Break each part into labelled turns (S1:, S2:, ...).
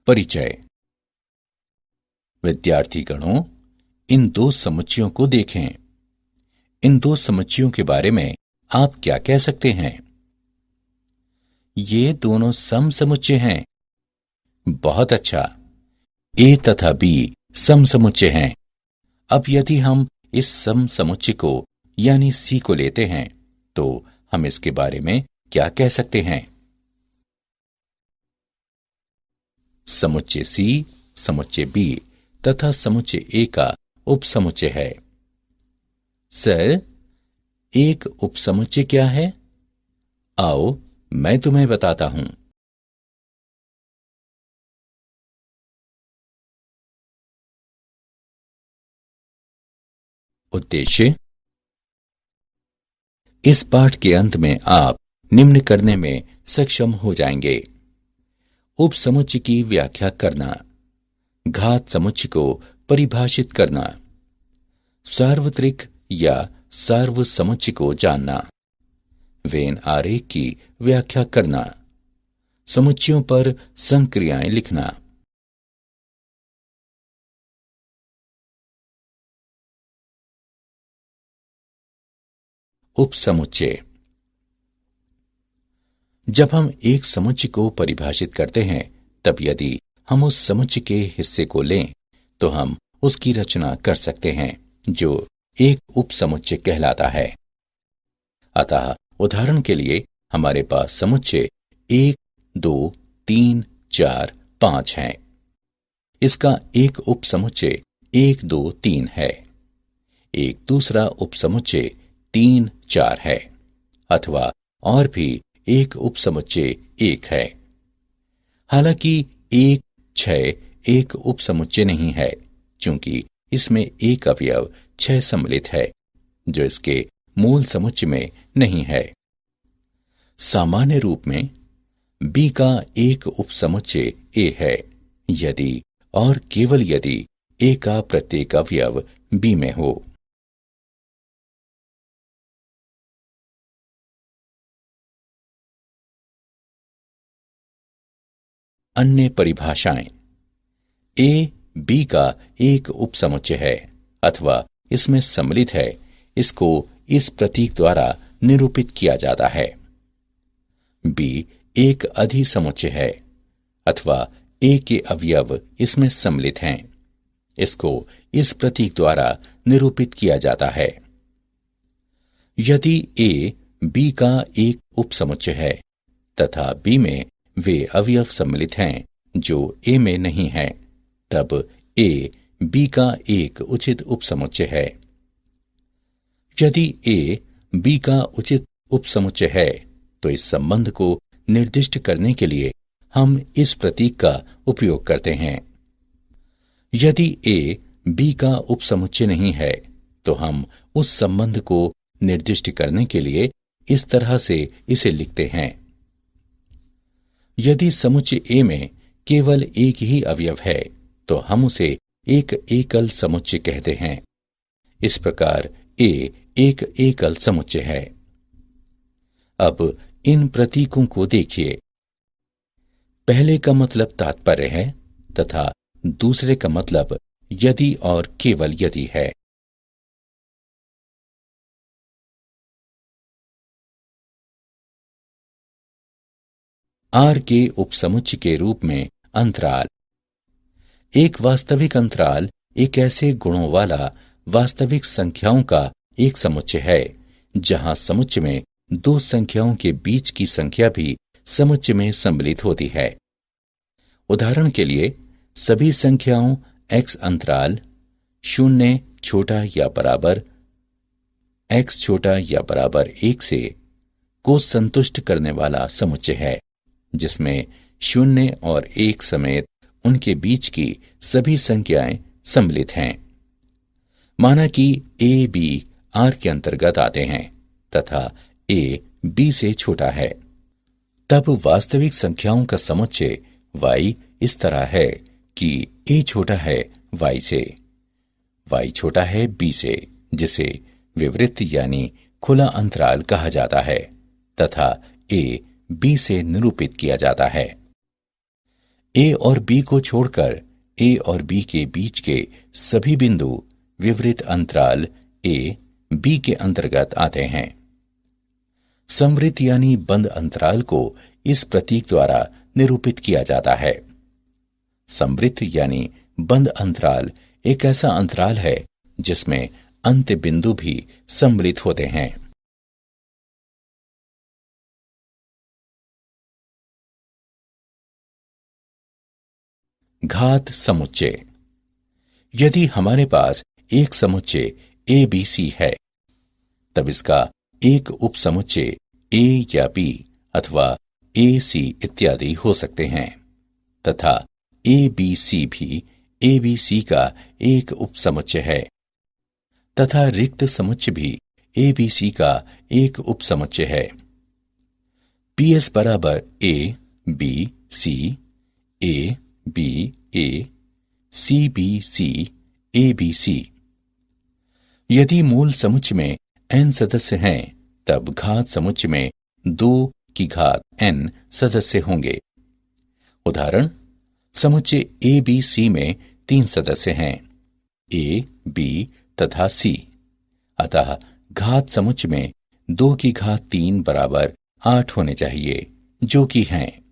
S1: परिचय। विद्यार्थीगणों, इन दो समुच्चयों को देखें। इन दो समुच्चयों के बारे में आप क्या कह सकते हैं? ये दोनों समसमुच्चय हैं। बहुत अच्छा। ए तथा बी समसमुच्चय हैं। अब यदि हम इस समसमुच्चय को यानी सी को लेते हैं तो हम इसके बारे में क्या कह सकते हैं? समुच्चय सी, समुच्चय बी तथा समुच्चय ए का उपसमुच्चय है। सर, एक उपसमुच्चय क्या है? आओ मैं तुम्हें बताता हूं। उद्देश्य। इस पाठ के अंत में आप निम्न करने में सक्षम हो जाएंगे। उपसमुच्चय की व्याख्या करना, घात समुच्चय को परिभाषित करना, सार्वत्रिक या सार्वसमुच्चय को जानना, वेन आरेख की व्याख्या करना, समुच्चयों पर संक्रियाएं लिखना। उपसमुच्चय। जब हम एक समुच्चय को परिभाषित करते हैं तब यदि हम उस समुच्चय के हिस्से को लें तो हम उसकी रचना कर सकते हैं जो एक उपसमुच्चय कहलाता है। अतः उदाहरण के लिए हमारे पास समुच्चय 1, 2, 3, 4, 5 हैं। इसका एक उपसमुच्चय 1, 2, 3 है। एक दूसरा उपसमुच्चय 3, 4 है, अथवा और भी एक उपसमुच्चय 1 है। हालांकि 1, 6 एक उपसमुच्चय नहीं है, क्योंकि इसमें एक अवयव 6 सम्मिलित है, जो इसके मूल समुच्चय में नहीं है। सामान्य रूप में बी का एक उपसमुच्चय ए है, यदि और केवल यदि ए का प्रत्येक अवयव बी में हो। अन्य परिभाषाएं। ए बी का एक उपसमुच्चय है अथवा इसमें सम्मिलित है, इसको इस प्रतीक द्वारा निरूपित किया जाता है। बी एक अधिसमुच्चय है अथवा ए के अवयव इसमें सम्मिलित हैं, इसको इस प्रतीक द्वारा निरूपित किया जाता है। यदि ए बी का एक उपसमुच्चय है तथा बी में वे अवयव सम्मिलित हैं जो ए में नहीं है, तब ए बी का एक उचित उपसमुच्चय है। यदि ए बी का उचित उपसमुच्चय है तो इस संबंध को निर्दिष्ट करने के लिए हम इस प्रतीक का उपयोग करते हैं। यदि ए बी का उपसमुच्चय नहीं है तो हम उस संबंध को निर्दिष्ट करने के लिए इस तरह से इसे लिखते हैं। यदि समुच्चय ए में केवल एक ही अवयव है तो हम उसे एक एकल समुच्चय कहते हैं। इस प्रकार ए एक एकल समुच्चय है। अब इन प्रतीकों को देखिए। पहले का मतलब तात्पर्य है तथा दूसरे का मतलब यदि और केवल यदि है। आर के उपसमुच्चय के रूप में अंतराल। एक वास्तविक अंतराल एक ऐसे गुणों वाला वास्तविक संख्याओं का एक समुच्चय है जहां समुच्चय में दो संख्याओं के बीच की संख्या भी समुच्चय में सम्मिलित होती है। उदाहरण के लिए सभी संख्याओं x अंतराल 0 छोटा या बराबर x छोटा या बराबर 1 से को संतुष्ट करने वाला समुच्चय है, जिसमें 0 और 1 समेत उनके बीच की सभी संख्याएं सम्मिलित हैं। माना कि ए बी आर के अंतर्गत आते हैं तथा ए बी से छोटा है, तब वास्तविक संख्याओं का समुच्चय y इस तरह है कि a छोटा है y से, y छोटा है b से, जिसे विवृत यानी खुला अंतराल कहा जाता है, तथा a b से निरूपित किया जाता है। ए और बी को छोड़कर ए और बी के बीच के सभी बिंदु विवरित अंतराल ए बी के अंतर्गत आते हैं। समवृत्त यानी बंद अंतराल को इस प्रतीक द्वारा निरूपित किया जाता है। समवृत्त यानी बंद अंतराल एक ऐसा अंतराल है जिसमें अंत्य बिंदु भी सम्मिलित होते हैं। घात समुच्चय। यदि हमारे पास एक समुच्चय ए बी सी है, तब इसका एक उपसमुच्चय ए या बी अथवा ए सी इत्यादि हो सकते हैं तथा ए बी सी भी ए बी सी का एक उपसमुच्चय है तथा रिक्त समुच्चय भी ए बी सी का एक उपसमुच्चय है। पी एस बराबर A B C A B A C B C A B C. यदि मूल समुच्चय में n सदस्य हैं, तब घात समुच्चय में 2 की घात n सदस्य होंगे। उदाहरण, समुच्चय ए बी सी में 3 सदस्य हैं, ए बी तथा सी। अतः घात समुच्चय में 2 की घात 3 बराबर 8 होने चाहिए, जो कि हैं।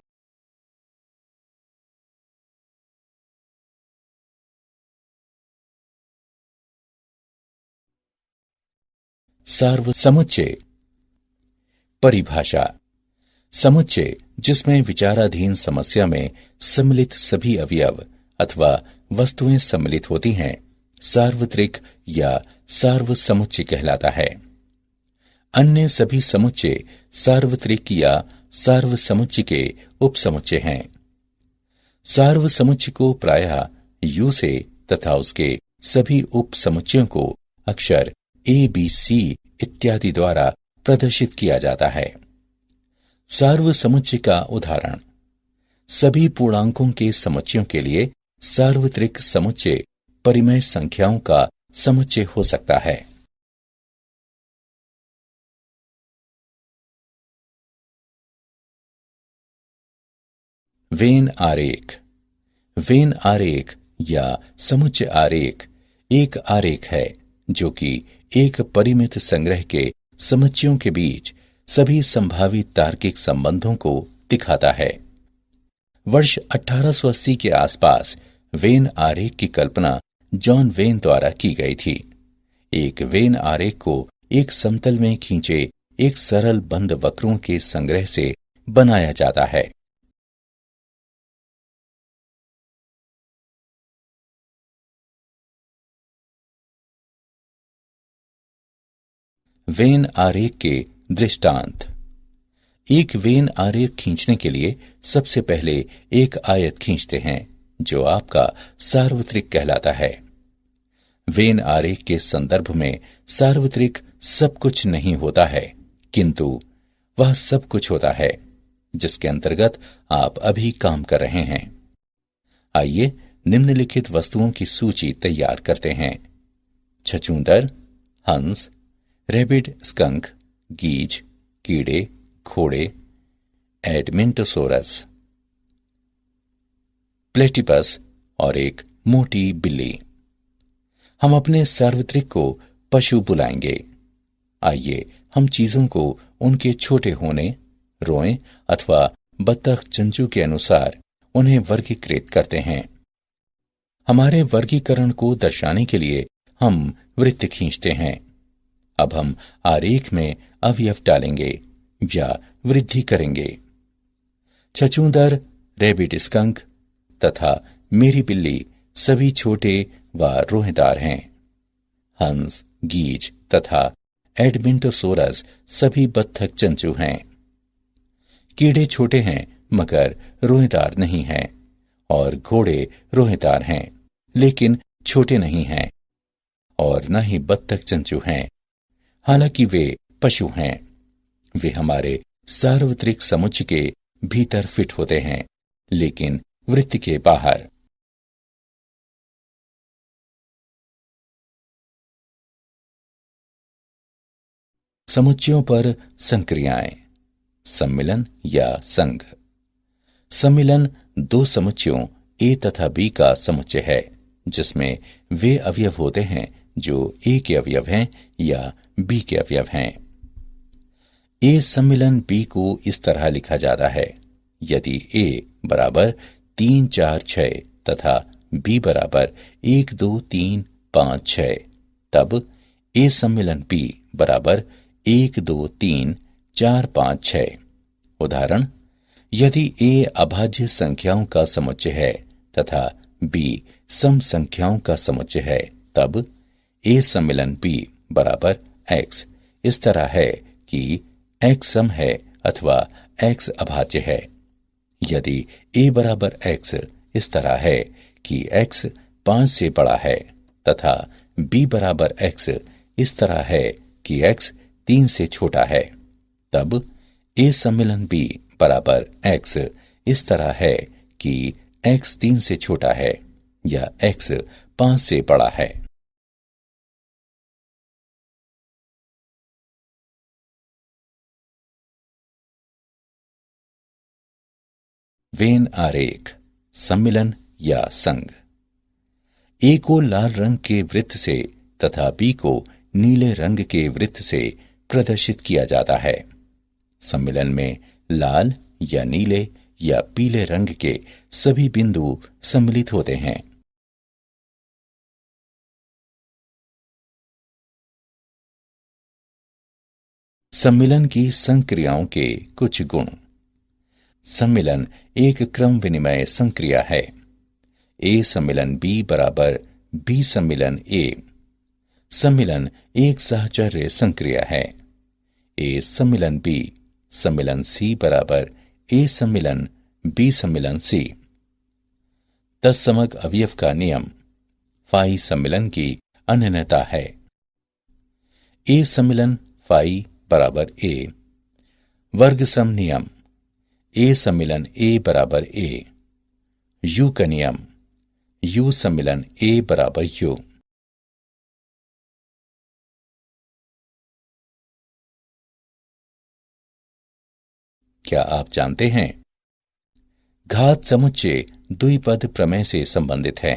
S1: सार्वसमुच्चय। परिभाषा। समुच्चय जिसमें विचाराधीन समस्या में सम्मिलित सभी अवयव अथवा वस्तुएं सम्मिलित होती हैं, सार्वत्रिक या सार्वसमुच्चय कहलाता है। अन्य सभी समुच्चय सार्वत्रिक या सार्वसमुच्चय के उपसमुच्चय हैं। सार्वसमुच्चय को प्रायः यू से तथा उसके सभी उपसमुच्चयों को अक्षर ए बी सी इत्यादि द्वारा प्रदर्शित किया जाता है। सार्वसमुच्चय का उदाहरण, सभी पूर्णांकों के समुच्चयों के लिए सार्वत्रिक समुच्चय परिमेय संख्याओं का समुच्चय हो सकता है। वेन आरेख। वेन आरेख या समुच्चय आरेख एक आरेख है जो कि एक परिमित संग्रह के समुच्चयों के बीच सभी संभावित तार्किक संबंधों को दिखाता है। वर्ष 1880 के आसपास वेन आरेख की कल्पना जॉन वेन द्वारा की गई थी। एक वेन आरेख को एक समतल में खींचे एक सरल बंद वक्रों के संग्रह से बनाया जाता है। वेन आरेख के दृष्टांत। एक वेन आरेख खींचने के लिए सबसे पहले एक आयत खींचते हैं जो आपका सार्वत्रिक कहलाता है। वेन आरेख के संदर्भ में सार्वत्रिक सब कुछ नहीं होता है, किंतु वह सब कुछ होता है जिसके अंतर्गत आप अभी काम कर रहे हैं। आइए निम्नलिखित वस्तुओं की सूची तैयार करते हैं। छछूंदर, हंस, रैबिड स्कंक, गीज, कीड़े, घोड़े, एडमेंटोसोरस, प्लेटिपस और एक मोटी बिल्ली। हम अपने सार्वत्रिक को पशु बुलाएंगे। आइए हम चीजों को उनके छोटे होने, रोए अथवा बत्तख चंचू के अनुसार उन्हें वर्गीकृत करते हैं। हमारे वर्गीकरण को दर्शाने के लिए हम वृत्त खींचते हैं। अब हम आरेख में अवयव डालेंगे या वृद्धि करेंगे। छछूंदर, रैबिट स्कंक तथा मेरी बिल्ली सभी छोटे व रोहेदार हैं। हंस, गीज तथा एडमेंटोसोरस सभी बत्तख चंचू हैं। कीड़े छोटे हैं मगर रोहेदार नहीं हैं, और घोड़े रोहेदार हैं लेकिन छोटे नहीं हैं, और न ही बत्तख चंचू हैं, हालांकि वे पशु हैं। वे हमारे सार्वत्रिक समुच्चय के भीतर फिट होते हैं, लेकिन वृत्त के बाहर। समुच्चयों पर संक्रियाएं, सम्मिलन या संघ। सम्मिलन दो समुच्चयों ए तथा बी का समुच्चय है, जिसमें वे अवयव होते हैं जो ए के अवयव हैं या बी के अवयव हैं। ए सम्मिलन बी को इस तरह लिखा जाता है: यदि ए बराबर 3 4 6 तथा बी बराबर 1 2 3 5 6, तब ए सम्मिलन बी बराबर 1 2 3 4 5 6। उदाहरण: यदि ए अभाज्य संख्याओं का समुच्चय है तथा बी सम संख्याओं का समुच्चय है, तब ए सम्मिलन बी बराबर x इस तरह है कि x सम है अथवा x अभाज्य है। यदि a बराबर x इस तरह है कि x 5 से बड़ा है तथा b बराबर x इस तरह है कि x 3 से छोटा है, तब a सम्मिलन b बराबर x इस तरह है कि x 3 से छोटा है या x 5 से बड़ा है। वेन आरेख, सम्मिलन या संघ। ए को लाल रंग के वृत्त से तथा बी को नीले रंग के वृत्त से प्रदर्शित किया जाता है। सम्मिलन में लाल या नीले या पीले रंग के सभी बिंदु सम्मिलित होते हैं। सम्मिलन की संक्रियाओं के कुछ गुण। सम्मिलन एक क्रम विनिमय संक्रिया है। ए सम्मिलन बी बराबर बी सम्मिलन ए। सम्मिलन एक सहचर्य संक्रिया है। ए सम्मिलन बी सम्मिलन सी बराबर ए सम्मिलन बी सम्मिलन सी। तत्समक अवयव का नियम फाई सम्मिलन की अनन्यता है। ए सम्मिलन फाई बराबर ए। वर्ग सम नियम ए सम्मिलन ए बराबर ए। यू का नियम यू सम्मिलन ए बराबर यू। क्या आप जानते हैं घात समुच्चय द्विपद प्रमेय से संबंधित है।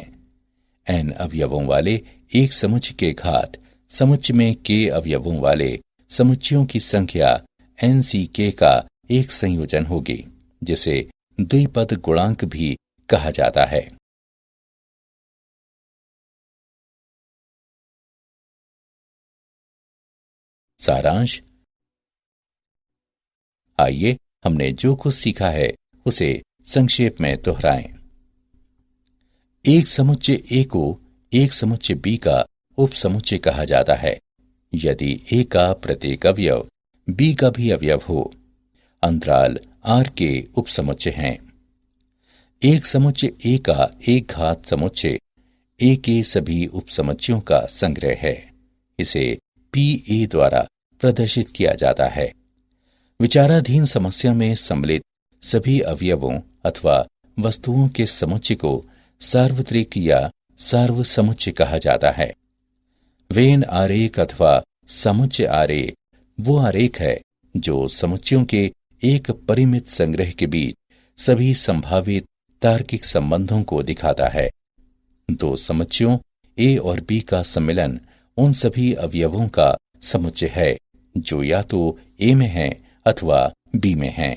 S1: n अवयवों वाले एक समुच्चय के घात समुच्चय में k अवयवों वाले समुच्चयों की संख्या nck का एक संयोजन होगी, जिसे द्विपद गुणांक भी कहा जाता है। सारांश। आइए हमने जो कुछ सीखा है उसे संक्षेप में दोहराएं। एक समुच्चय ए को एक समुच्चय बी का उपसमुच्चय कहा जाता है यदि ए का प्रत्येक अवयव बी का भी अवयव हो। अंतराल आर के उपसमुच्चय हैं। एक समुच्चय ए का एक घात समुच्चय ए के सभी उपसमुच्चयों का संग्रह है। इसे पी ए द्वारा प्रदर्शित किया जाता है। विचाराधीन समस्या में सम्मिलित सभी अवयवों अथवा वस्तुओं के समुच्चय को सार्वत्रिक या सार्वसमुच्चय कहा जाता है। वेन आरेख अथवा समुच्चय आरेख वो आरेख है जो समुच्चयों के एक परिमित संग्रह के बीच सभी संभावित तार्किक संबंधों को दिखाता है। दो समुच्चयों ए और बी का सम्मिलन उन सभी अवयवों का समुच्चय है जो या तो ए में हैं अथवा बी में हैं।